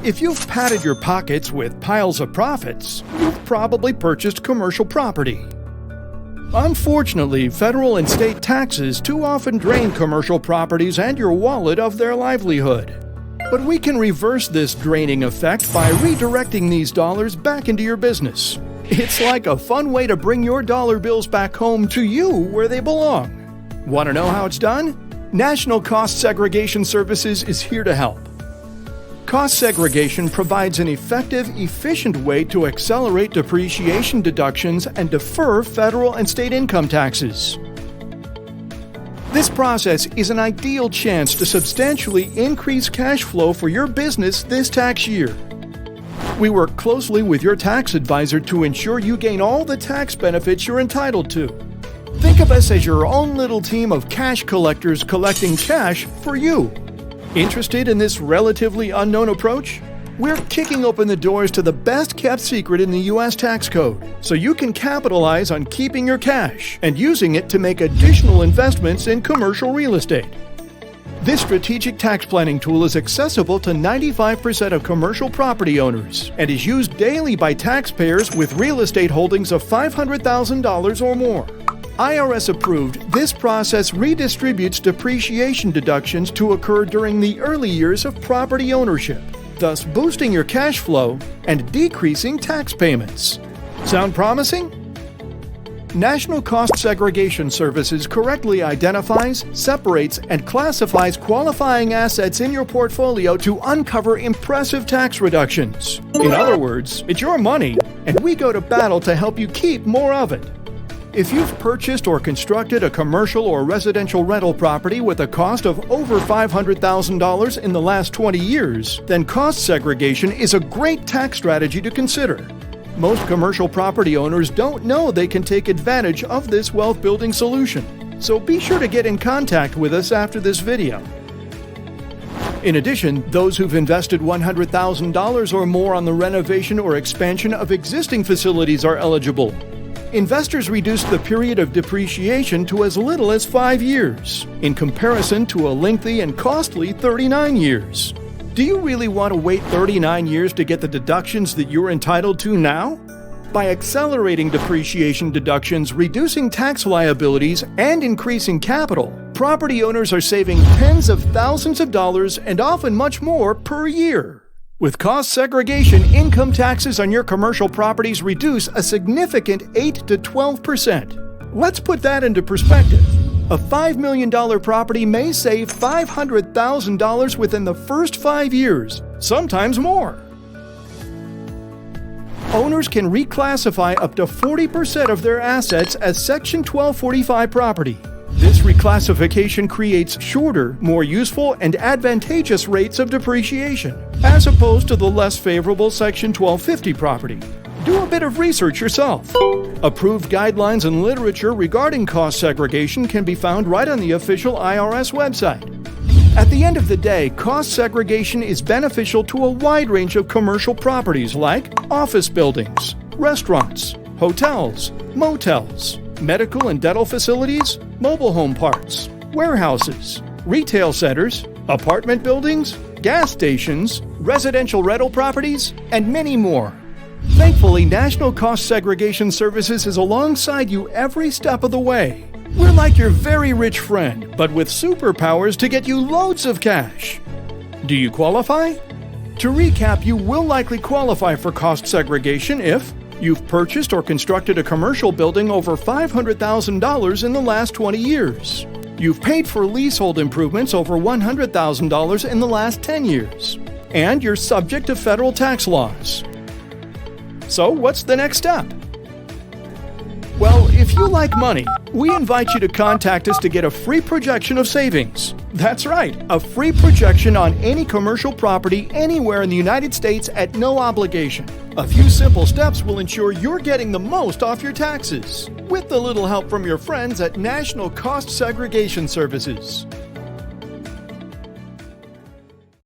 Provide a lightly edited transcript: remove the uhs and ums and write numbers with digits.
if you've padded your pockets with piles of profits, you've probably purchased commercial property. Unfortunately, federal and state taxes too often drain commercial properties and your wallet of their livelihood. But we can reverse this draining effect by redirecting these dollars back into your business. It's like a fun way to bring your dollar bills back home to you where they belong. Want to know how it's done? Nat'l Cost Segregation Services is here to help. Cost segregation provides an effective, efficient way to accelerate depreciation deductions and defer federal and state income taxes. This process is an ideal chance to substantially increase cash flow for your business this tax year. We work closely with your tax advisor to ensure you gain all the tax benefits you're entitled to. Think of us as your own little team of cash collectors collecting cash for you. Interested in this relatively unknown approach? We're kicking open the doors to the best-kept secret in the U.S. tax code, so you can capitalize on keeping your cash and using it to make additional investments in commercial real estate. This strategic tax planning tool is accessible to 95% of commercial property owners and is used daily by taxpayers with real estate holdings of $500,000 or more. IRS approved, this process redistributes depreciation deductions to occur during the early years of property ownership, thus boosting your cash flow and decreasing tax payments. Sound promising? Nat'l Cost Segregation Services correctly identifies, separates, and classifies qualifying assets in your portfolio to uncover impressive tax reductions. In other words, it's your money, and we go to battle to help you keep more of it. If you've purchased or constructed a commercial or residential rental property with a cost of over $500,000 in the last 20 years, then cost segregation is a great tax strategy to consider. Most commercial property owners don't know they can take advantage of this wealth-building solution, so be sure to get in contact with us after this video. In addition, those who've invested $100,000 or more on the renovation or expansion of existing facilities are eligible. Investors reduced the period of depreciation to as little as 5 years, in comparison to a lengthy and costly 39 years. Do you really want to wait 39 years to get the deductions that you're entitled to now? By accelerating depreciation deductions, reducing tax liabilities, and increasing capital, property owners are saving tens of thousands of dollars and often much more per year. With cost segregation, income taxes on your commercial properties reduce a significant 8 to 12%. Let's put that into perspective. A $5 million property may save $500,000 within the first 5 years, sometimes more. Owners can reclassify up to 40% of their assets as Section 1245 property. This reclassification creates shorter, more useful, and advantageous rates of depreciation, as opposed to the less favorable Section 1250 property. Do a bit of research yourself. Approved guidelines and literature regarding cost segregation can be found right on the official IRS website. At the end of the day, cost segregation is beneficial to a wide range of commercial properties like office buildings, restaurants, hotels, motels, medical and dental facilities, mobile home parks, warehouses, retail centers, apartment buildings, gas stations, residential rental properties, and many more. Thankfully, Nat'l Cost Segregation Services is alongside you every step of the way. We're like your very rich friend, but with superpowers to get you loads of cash. Do you qualify? To recap, you will likely qualify for cost segregation if you've purchased or constructed a commercial building over $500,000 in the last 20 years. You've paid for leasehold improvements over $100,000 in the last 10 years. And you're subject to federal tax laws. So what's the next step? Well, if you like money, we invite you to contact us to get a free projection of savings. That's right, a free projection on any commercial property anywhere in the United States at no obligation. A few simple steps will ensure you're getting the most off your taxes, with a little help from your friends at Nat'l Cost Segregation Services.